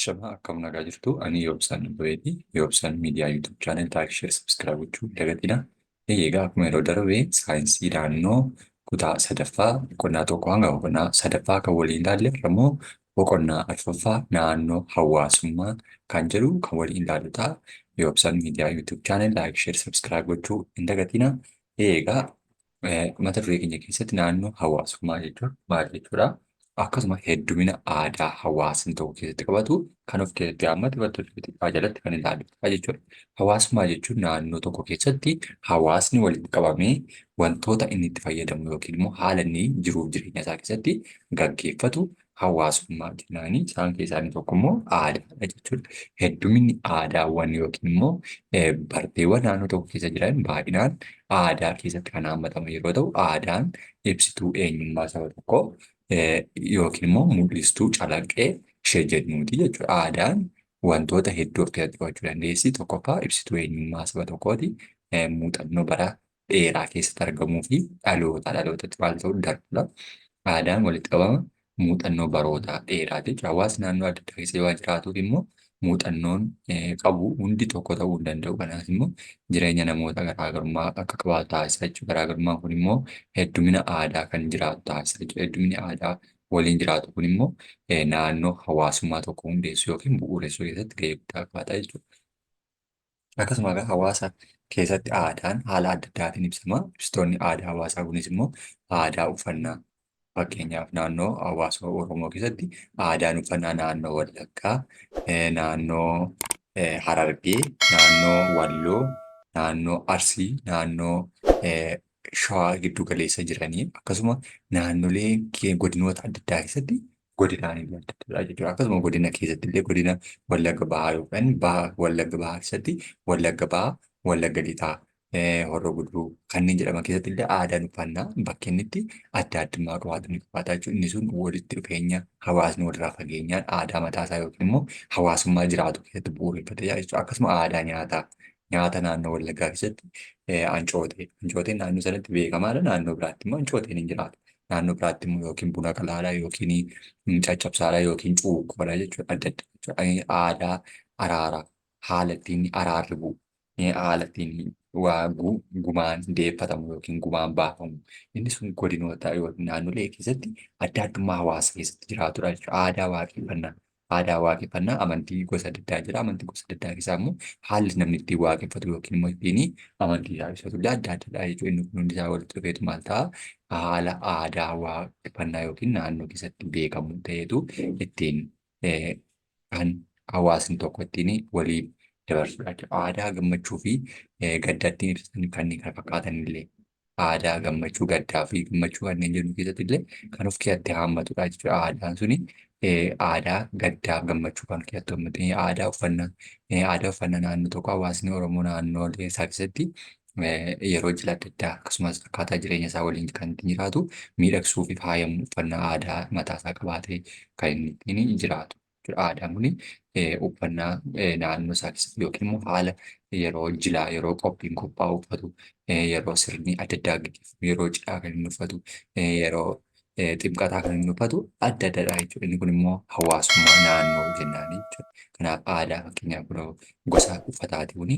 Shama akkam nagaa jirtu ani yoobsaan Abbabeeti. Yoobsaan miidiyaa YouTube channel like, share, subscribe gochuu hin dagatinaa. Egaa akkuma yeroo darbe saayinsii naannoo kutaa 3ffaa boqonnaa tokko hanga boqonnaa 3ffaa kan waliin ilaalle immoo boqonnaa 4ffaa naannoo hawaasummaa kan jedhu kan waliin ilaallu ta'a. Yoobsaan miidiyaa YouTube channel like, share, subscribe gochuu hin dagatinaa. Egaa mata duree keenya keessatti naannoo hawaasummaa jechuun maal jechuudha? Akkasuma heddumina aadaa hawaasni tokko keessatti qabatu kan of keessatti hammate wantoota xixiqqaa jalatti kan ilaalludha jechuudha. Hawaasummaa jechuun naannoo tokko keessatti hawaasni walitti qabamee wantoota inni itti fayyadamu yookiin immoo haala inni jiruuf jireenya isaa keessatti gaggeeffatu hawaasummaa jennaani. Isaan keessaa inni tokko immoo aadaadha jechuudha. Hedduminni aadaawwan yookiin immoo barteewwan naannoo tokko keessa jiran baay'inaan aadaa keessatti kan hammatamu yeroo ta'u, aadaan ibsituu eenyummaa saba tokkoo yookiin immoo mul'istuu calaqqee ishee jennuuti jechuudha. Aadaan wantoota hedduu of keessatti qabachuu dandeessi. Tokkoffaa ibsituu eenyummaa saba tokkooti. Muuxannoo bara dheeraa keessatti argamuu fi dhalootaa dhalootatti maal ta'uu darbudha. Aadaan walitti qabama muuxannoo baroota dheeraati jechuudha. Hawaasni naannoo adda addaa keessa waan jiraatuuf immoo muuxannoon qabu hundi tokko ta'uu hin danda'u. Kanaaf immoo jireenya namoota garaagarummaa akka qabaatu taasisa jechuudha. Garaagarummaan kun immoo heddumina aadaa kan jiraatu taasisa jechuudha. Heddumini aadaa waliin jiraatu kun immoo naannoo hawaasummaa tokko hundeessuu yookiin bu'uuressuu keessatti gahee guddaa qabaata jechuudha. Akkasuma hawaasa keessatti aadaan haala adda addaatiin ibsama. Ibsitoonni aadaa hawaasaa kunis immoo aadaa uffannaa. Fakkeenyaaf naannoo hawaasa Oromoo keessatti aadaan uffannaa naannoo Wallaggaa, naannoo Harargee, naannoo Walloo, naannoo Arsii, naannoo Shawaa giddu galeessa jiranii akkasuma naannolee godinoota adda addaa keessatti godinaan adda addaadha jechuudha. Akkasuma godina keessatti illee godina Wallagga Bahaa yookaan Wallagga Bahaa keessatti Wallagga Bahaa, Wallagga Lixaa, Horroo Guduruu kanneen jedhaman keessatti illee aadaan uffannaa bakka inni itti adda addummaa qabaatu ni qabaata jechuudha. Inni sun walitti dhufeenya hawaasni walirraa fageenyaan aadaa mataasaa yookiin immoo hawaasummaa jiraatu keessatti bu'uureffate jechuudha. Akkasuma aadaa nyaataa. Nyaata naannoo Wallaggaa keessatti ancootee. Ancooteen naannoo sanatti beekamaadha. Naannoo biraatti immoo ancooteen hin jiraatu. Naannoo biraatti immoo yookiin buna qalaadhaa yookiin caccabsaadhaa yookiin cuuqqoodha jechuudha. Adda adda jechuudha. Aadaa araaraa haala ittiin araarri bu'u. Haala ittiin gumaan deeffatamu yookiin gumaan baafamu. Inni sun godinoota yookiin naannolee keessatti adda addummaa hawaasa keessatti jiraatudha jechuudha. Aadaa waaqeffannaa. Aadaa waaqeffannaa amantii gosa adda addaa jira. Amantii gosa adda addaa keessaa immoo haalli namni ittiin waaqeffatu yookiin immoo ittiin amantii isaa ibsatu illee adda addadha jechuudha. Inni kun hundi isaa walitti dhufeetu maal ta'a? Haala aadaa waaqeffannaa yookiin naannoo keessatti beekamu ta'etu ittiin kan hawaasni tokko ittiin waliin dabarsudha jechuudha. Aadaa gammachuu fi gaddaa ittiin ibsatan kanneen kana fakkaatan illee aadaa gammachuu gaddaa fi gammachuu kanneen jedhu keessatti illee kan of keessatti hammatudha jechuudha. Aadaan suni aadaa gaddaa gammachuu kan keessatti hammate aadaa uffannaa naannoo tokko hawaasni Oromoo naannoo isaa keessatti yeroo jila adda addaa akkasumas akkaataa jireenya isaa waliin kan ittiin jiraatu miidhagsuu fi faayamuu uffannaa aadaa mataa isaa qabaatee kan inni ittiin jiraatu. Aadaan kun uffannaa naannoo isaa keessatti yookiin immoo haala yeroo jilaa yeroo qophiin qophaa'u uffatu yeroo sirni adda addaa gaggeeffamu yeroo cidhaa kan inni uffatu yeroo ximqataa kan inni uffatu adda addadha jechuudha. Inni kun immoo hawaasummaa naannoo jennaani jechuudha. Kanaaf aadaa fakkeenyaaf gosa uffataati kuni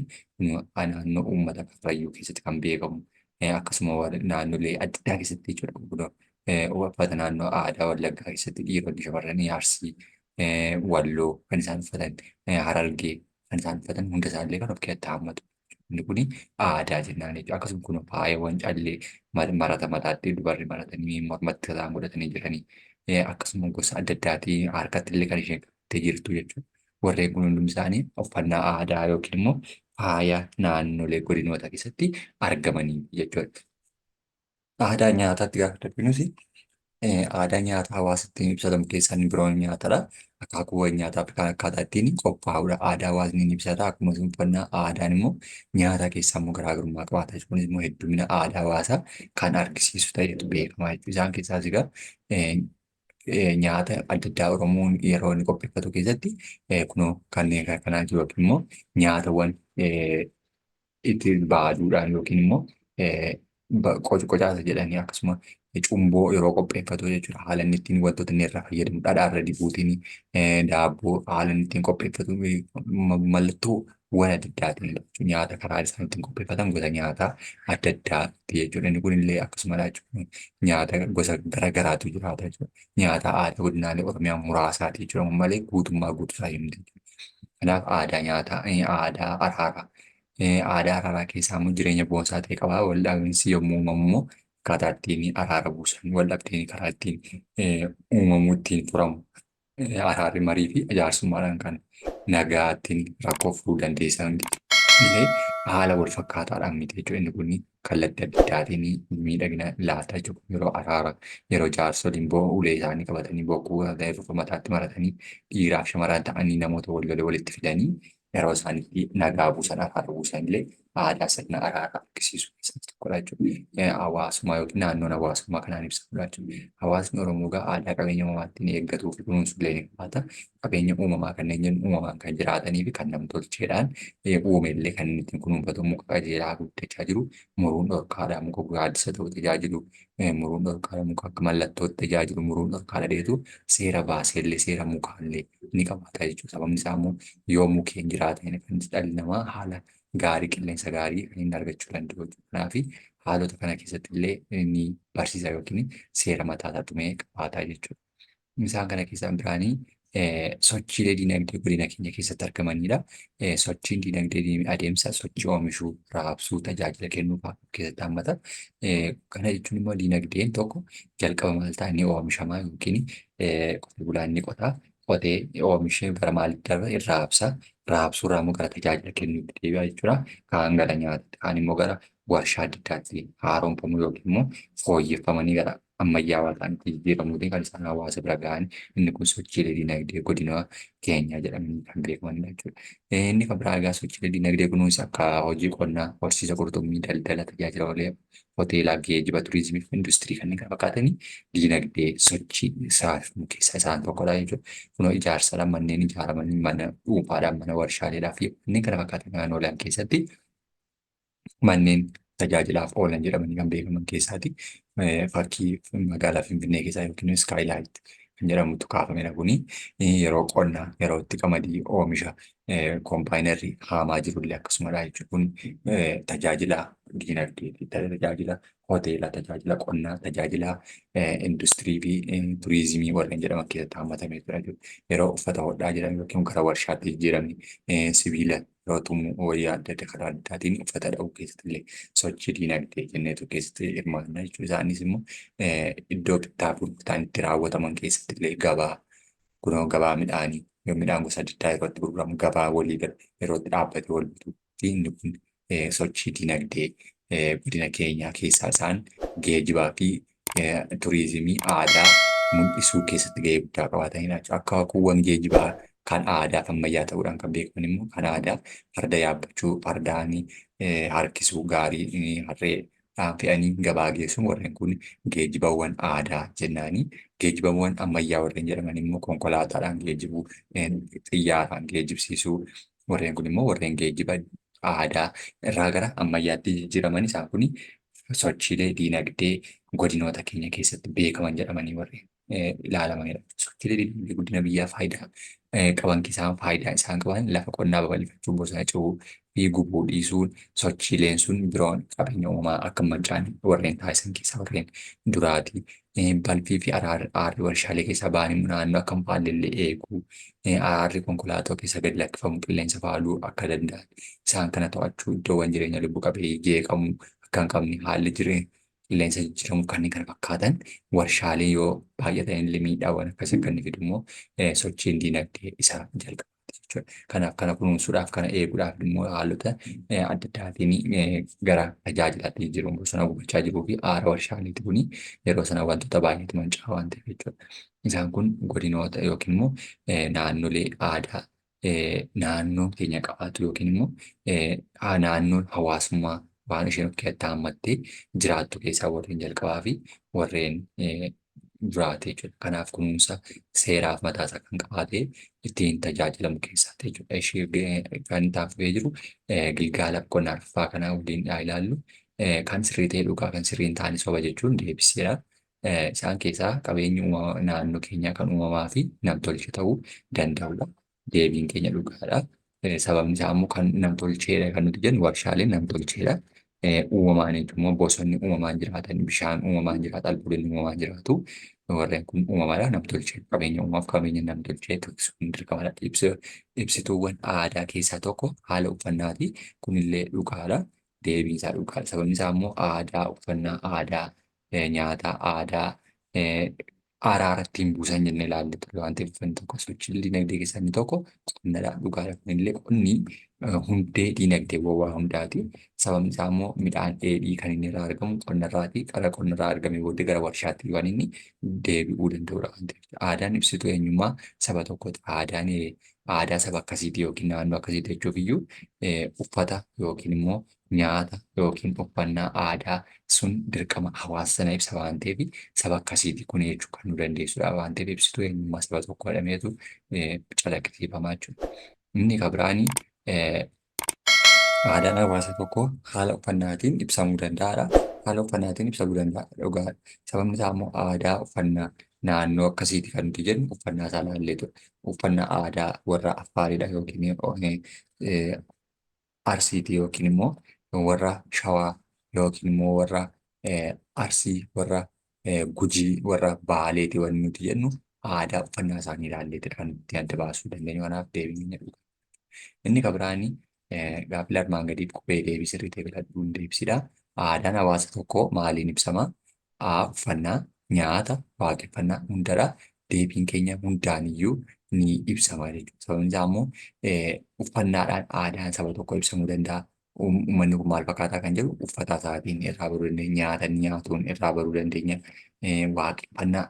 naannoo uummata Karrayyuu keessatti kan beekamu. Akkasuma naannolee adda addaa keessatti jechuudha. Uffata naannoo aadaa Wallaggaa keessatti dhiironni shamarranii Arsii Walloo kan isaan uffatan Harargee kan isaan uffatan hunda isaallee kan of keessatti hammatu. Inni kun aadaa jennaan jechuudha. Akkasuma kun faayawwan callee marata mataatti dubarri maratanii mormatti isaan godhatanii jiranii. Akkasuma gosa adda addaatiin harkatti illee kan isheen qabattee jirtu jechuudha. Warreen kun hundi isaanii uffannaa aadaa yookiin immoo faaya naannolee godinoota keessatti argamanii jechuudha. Aadaa nyaataatti gaafa darbinus aadaa nyaata hawaasatti ibsatamu keessaa inni biroon nyaatadha. Akaakuuwwan nyaataa fi kan akkaataa ittiin qophaa'udha. Aadaa hawaasni ni ibsata. Akkuma uffannaa aadaan immoo nyaata keessaa immoo garaagarummaa qabaata jechuudha. Kunis immoo heddumina aadaa hawaasaa kan argisiisu ta'etu beekama jechuudha. Isaan keessaas egaa nyaata adda addaa Oromoon yeroo inni qopheeffatu keessatti kunoo kanneen kanaa yookiin immoo nyaatawwan itti baaduudhaan yookiin immoo qocaasa jedhanii akkasuma cumboo yeroo qopheeffatu jechuudha. Haala inni ittiin wantoota inni irraa fayyadamu dhadhaa irra dibuutiin daabboo haala inni ittiin qopheeffatu mallattoo waan adda addaatiin nyaata karaa isaan ittiin qopheeffatan gosa nyaataa adda addaati jechuudha. Inni kunillee akkasumadha jechuudha. Nyaata gosa garaagaraatu jiraata jechuudha. Nyaata aadaa godinaalee Oromiyaa muraasaati jechuudha malee guutummaa guutuusaa hin jiru. Kanaaf aadaa nyaataa aadaa araaraa. Aadaa araaraa keessaa immoo jireenya boonsaa ta'e qaba. Waldhabinsi yommuu uumamu immoo akkaataa ittiin araara buusan waldhabdeen karaa ittiin uumamuu ittiin furamu. Araarri marii fi jaarsummaadhaan kan nagaa ittiin rakkoo furuu dandeessan illee haala wal fakkaataadhaan miti jechuudha. Inni kun kallattii adda addaatiin miidhagina laata jechuudha. Yeroo araara yeroo jaarsoliin ulee isaanii qabatanii bokkuu mataatti maratanii dhiiraaf shamarran ta'anii namoota wal lolee walitti fidanii yeroo isaan nagaa buusan araara buusan illee aadaa sirna araaraa agarsiisu keessatti tokkodha jechuudha. Hawaasummaa yookiin naannoon hawaasummaa kanaan ibsamudha jechuudha. Hawaasni Oromoo aadaa qabeenya uumamaatiin eeggatuu fi kunuunsu illee ni qabaata. Qabeenya uumamaa kanneen jennu uumamaan kan jiraatanii fi kan nam-tolcheedhaan uume illee kan inni ittiin kunuunfatu muka qajeelaa guddachaa jiru muruun dhorkaadhaa muka gaaddisa ta'u tajaajilu muruun dhorkaadhaa muka akka mallattootti tajaajilu muruun dhorkaadhaa dheetu seera baasee seera mukaallee ni qabaata jechuudha. Sababni isaa immoo yoo mukeen jiraatan kan dhalli namaa haala gaarii qilleensa gaarii kan inni argachuu danda'u jechuudha. Kanaaf haalota kana keessatti illee ni barsiisa yookiin seera mataa isaa tumee qabaata jechuudha. Isaan kana keessaa biraanii sochiilee dinagdee godina keenya keessatti argamanidha. Sochiin dinagdee adeemsa sochii oomishuu, raabsuu, tajaajila kennuu fa'aa keessatti hammata. Kana jechuun immoo dinagdeen tokko jalqaba maal ta'a inni oomishamaa yookiin qotee bulaan ni qota. Qotee oomishee gara maalitti darba irraa raabsa. Raabsuurraa immoo gara tajaajila kennuutti deebi'a jechuudha. Kaan gara nyaataatti, kaan immoo gara warshaa adda addaatti haaromfamuu yookiin immoo fooyyeffamanii gara ammayyaawaa ta'anitti jijjiiramuutiin kan isaan hawaasa bira gahan inni kun sochiilee dinagdee godina keenyaa jedhamanii kan beekamanidha jechuudha. Inni kan biraa egaa sochiilee dinagdee kunuunsa akka hojii qonnaa, horsiisa qurxummii, daldala, tajaajila olee, hoteelaa, geejjiba, turizimii fi industirii kanneen kana fakkaatanii dinagdee sochii saafuu keessaa isaan tokkodha jechuudha. Kunoo ijaarsadhaan manneen ijaaramanii mana dhuunfaadhaan mana warshaaleedhaa fi kanneen kana fakkaatan naannoleen keessatti manneen tajaajilaaf oolan jedhamanii kan beekaman keessaati. Fakkii magaalaa Finfinnee keessaa yookiin iskaayilaayit kan jedhamutu kaafamedha kuni. Yeroo qonnaa yeroo itti qamadii oomisha koompaayinarri haamaa jirullee akkasumadha jechuudha. Kun tajaajila dinagdeeti. Tajaajila hoteelaa, tajaajila qonnaa, tajaajila industirii fi turizimii warreen jedhaman keessatti hammatamee jira jechuudha. Yeroo uffata hodhaa jedhamu yookiin gara warshaatti jijjiiramni sibiila yeroo tumuu wayyaa adda addaa karaa addaatiin uffata dha'uu keessatti illee sochii dinagdee jenneetu keessatti hirmaannaa jechuudha. Isaanis immoo iddoo bittaa fi gurgurtaan itti raawwataman keessatti illee gabaa kunoo gabaa midhaanii yoo midhaan gosa adda addaa yeroo itti gurguramu gabaa walii gala yeroo itti dhaabbatee wal bituu fi inni kun sochii dinagdee godina keenyaa keessaa isaan geejjibaa fi turizimii aadaa mul'isuu keessatti gahee guddaa qabaatanidha. Akka kuuwwan geejjibaa kan aadaa fi ammayyaa ta'uudhaan kan beekaman immoo kan aadaa farda yaabbachuu, fardaan harkisuu gaarii harreedhaan fe'anii gabaa geessuun warreen kun geejjibawwan aadaa jennaanii. Geejjibawwan ammayyaa warreen jedhaman immoo konkolaataadhaan geejjibuu, xiyyaaraan geejjibsiisuu warreen kun immoo warreen geejjiba aadaa irraa gara ammayyaatti jijjiiraman isaan kun sochiilee dinagdee godinoota keenya keessatti beekaman jedhamanii warreen ilaalamanidha. Sochiilee dinagdee guddina biyyaa faayidaa qaban keessaa faayidaa isaan qaban lafa qonnaa babal'ifachuu, bosona cabuu fi gubuu dhiisuun sochiileen sun biroon qabeenya uumamaa akka mancaan warreen taasisan keessaa warreen duraati. Balfii fi aarri warshaalee keessaa ba'anii naannoo akka hin faalleellee eeguu, aarri konkolaataa keessa gadi lakkifamu qilleensa faaluu akka danda'an isaan kana to'achuu iddoowwan jireenya lubbu qabeeyyii jeeqamuu akka hin qabne haalli jireenya qilleensa jijjiiramu kanneen kana fakkaatan warshaalee yoo baay'atan illee miidhaawwan akkasii kan fidu immoo sochiin dinagdee isaa jalqabaati jechuudha. Kanaaf kana kunuunsuudhaaf kana eeguudhaaf immoo haalota adda addaatiin gara tajaajilaatti jijjiiramu bosona gubachaa jiruu fi aara warshaaleeti kuni yeroo sana wantoota baay'eetu mancaa waan ta'eef jechuudha. Isaan kun godinoota yookiin immoo naannolee aadaa naannoo keenya qabaatu yookiin immoo naannoon hawaasummaa waan isheen of keessatti hammattee jiraattu keessaa warreen jalqabaa fi warreen duraate jechuudha. Kanaaf kunuunsa seeraaf mataasaa kan qabaatee ittiin tajaajilamu keessaati jechuudha. Ishee kan taafamee jiru Gilgaala Boqonnaa 4ffaa kana waliin ilaallu kan sirrii ta'e dhugaa, kan sirrii hin taane soba jechuun deebiseera. Isaan keessaa qabeenyi naannoo keenyaa kan uumamaa fi nam-tolchee ta'uu danda'udha. Deebiin keenya dhugaadha. Sababni isaa immoo kan nam-tolcheedha kan nuti jennu warshaaleen nam-tolcheedha. Uumamaan jechuun immoo bosonni uumamaan jiraatan, bishaan uumamaan jiraatu, albuudonni uumamaan jiraatu. Warreen kun uumamaadha. Nam-tolchee qabeenya uumamaaf qabeenya nam-tolchee tiksuun dirqamadha. Ibsituuwwan aadaa keessaa tokko haala uffannaati. Kunillee dhugaadha. Deebiin isaa dhugaadha. Sababni isaa immoo aadaa, uffannaa aadaa, nyaata aadaa, araara ittiin buusan jennee ilaalle ture waan ta'eef uffanni tokko sochii dinagdee keessaa inni tokko qonnadha. Dhugaadha. Kunillee qonni hundee dinagdeewwan waa hundaati. Sababni isaa immoo midhaan dheedhii kan inni irraa argamu qonnarraati. Qara qonnarraa argamee booddee gara warshaatti waan inni deebi'uu danda'udha waan ta'eef. Aadaan ibsituu eenyummaa saba tokkooti. Aadaan aadaa saba akkasiiti yookiin naannoo akkasiiti jechuuf iyyuu uffata yookiin immoo nyaata yookiin uffannaa aadaa sun dirqama hawaasa sana ibsa waan ta'eef saba akkasiiti kun jechuu kan nu dandeessudha waan ta'eef ibsituu eenyummaa saba tokko jedhameetu calaqqisiifamaa jechuudha. Inni kan biraanii aadaan hawaasa tokkoo haala uffannaatiin ibsamuu danda'aadha. Haala uffannaatiin ibsamuu danda'a dhugaadha. Sababni isaa immoo aadaa uffannaa naannoo akkasiiti kan nuti jennu uffannaa isaa ilaallee ture. Uffannaa aadaa warra Affaaridha yookiin Arsiiti yookiin immoo warra Shawaa yookiin immoo warra Arsii, warra Gujii, warra Baaleeti wanti nuti jennu aadaa uffannaa isaanii ilaalleetidha kan nuti adda baasuu dandeenyu. Kanaaf deebiin dhuga. Inni kan biraanii gaaffii armaan gadiif qubee deebii sirrii ta'e filadhuun deebisidha. Aadaan hawaasa tokkoo maaliin ibsama? A. Uffannaa, nyaata, waaqeffannaa hundadha. Deebiin keenya hundaaniyyuu ni ibsama jechuudha. Sababni isaa immoo uffannaadhaan aadaan saba tokko ibsamuu danda'a. Uummanni kun maal fakkaataa kan jedhu uffata isaatiin irraa baruu dandeenya. Nyaata nyaatuun irraa baruu dandeenya. Waaqeffannaa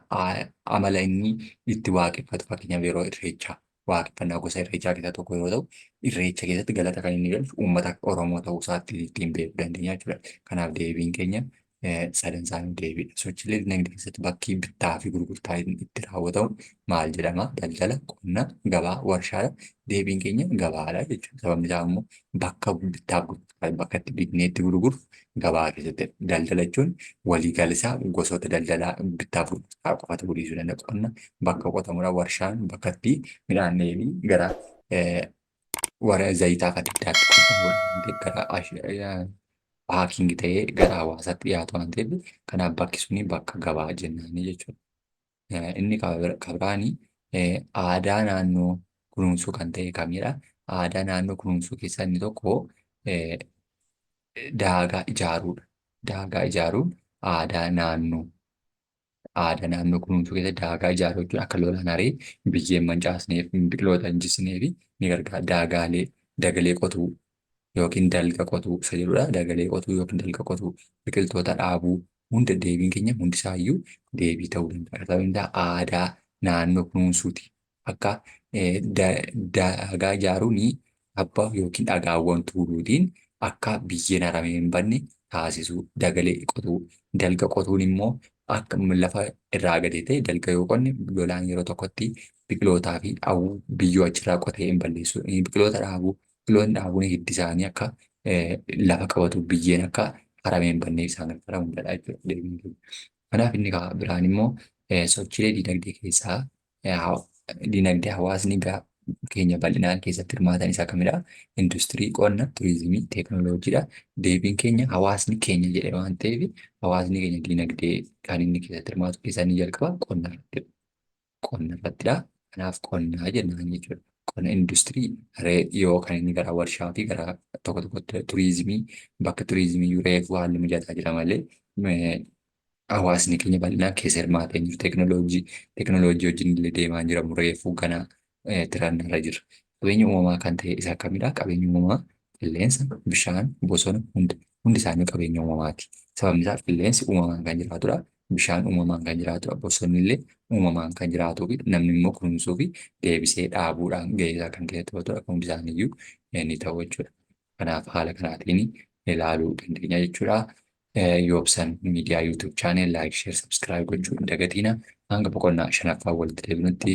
amala inni itti waaqeffatu fakkeenyaaf yeroo irreechaa waaqeffannaa gosa irreechaa keessaa tokko yoo ta'u, irreecha keessatti galata kan inni galchu uummata Oromoo ta'uu isaatti ittiin beekuu dandeenya jechuudha. Kanaaf deebiin keenya sadan isaanii deebiidha. Sochiilee dinagdee keessatti bakki bittaa fi gurgurtaa itti raawwatamu maal jedhama? Daldala, qonna, gabaa, warshaadha. Deebiin keenya gabaadha jechuudha. Sababni isaa immoo bakka bittaa gurgurtaa bakka itti bitnee itti gurguru gabaa keessatti daldala jechuun waliigalisaa gosoota daldalaa bittaa fi gurgurtaa qofa ta'uu dhiisuu danda'a. Qonna bakka qotamudha. Warshaan bakka itti midhaan dheedhii gara warra zayitaa fi adda addaatti qophaa'udha. Gara paakiingi ta'ee gara hawaasaatti dhiyaatu waan ta'eef kanaaf bakki suni bakka gabaa jennaani jechuudha. Inni kan biraanii aadaa naannoo kunuunsuu kan ta'e kamidha? Aadaa naannoo kunuunsuu keessaa inni tokko daagaa ijaaruudha. Daagaa ijaaruun aadaa naannoo kunuunsuu keessatti daagaa ijaaruu jechuun akka lolaan haree biyyeen mancaasneef biqiloota hin jisneef ni gargaara. Dagalee qotuu yookiin dalga qotuu isa jedhudha. Dagalee qotuu yookiin dalga qotuu biqiltoota dhaabuu hunda deebiin keenya hundisaayyuu deebii ta'uu danda'a. Sababni isaa aadaa naannoo kunuunsuuti. Akka daagaa ijaaruun abba yookiin dhagaawwan tuuluutiin akka biyyeen haramee hin banne taasisuu. Dagalee qotuu, dalga qotuun immoo akka lafa irraa gadee ta'e dalga yoo qonne lolaan yeroo tokkotti biqilootaa fi dhaabuu biyyoo achirraa qotee hin balleessu. Biqiloota dhaabuu, biqiloonni dhaabuun hiddi isaanii akka lafa qabatu biyyeen akka haramee hin banne isaan gargaaramuu danda'a jechuudha. Kanaaf inni biraan immoo sochiilee dinagdee keessaa dinagdee hawaasni keenya bal'inaan keessatti hirmaatan isaa kamidha? Industirii, qonna, turizimii, teekinooloojiidha. Deebiin keenya hawaasni keenya jedhee waan ta'eef hawaasni keenya dinagdee kan inni keessatti hirmaatu keessaa inni jalqaba qonna irrattidha. Qonna irrattidha. Kanaaf qonnaa jennaan jechuudha. Qonna industirii yoo kan inni gara warshaa fi gara tokko tokkotti turizimii bakka turizimii reefu haalli mijataa jira malee hawaasni keenya bal'inaan keessa hirmaatee jiru. Teekinooloojii wajjin illee deemaa jira reefuu ganaa tirannarra jira. Qabeenya uumamaa kan ta'e isa kamidha? Qabeenya uumamaa qilleensa, bishaan, bosona hundi isaanii qabeenya uumamaati. Sababni isaa qilleensi uumamaan kan jiraatudha. Bishaan uumamaan kan jiraatudha. Bosonni illee uumamaan kan jiraatuu fi namni immoo kunuunsuu fi deebisee dhaabuudhaan gahee isaa kan keessatti taphatudha. Hundi isaaniiyyuu ni ta'u jechuudha. Kanaaf haala kanaatiin ilaaluu dandeenya jechuudha. Yoobsan miidiyaa yuutuub chaaneel laayik, sheer, sabskiraayib gochuu hin dagatina. Hanga boqonnaa 5ffaa walitti deebinutti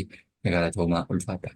galatooma ulfaadha.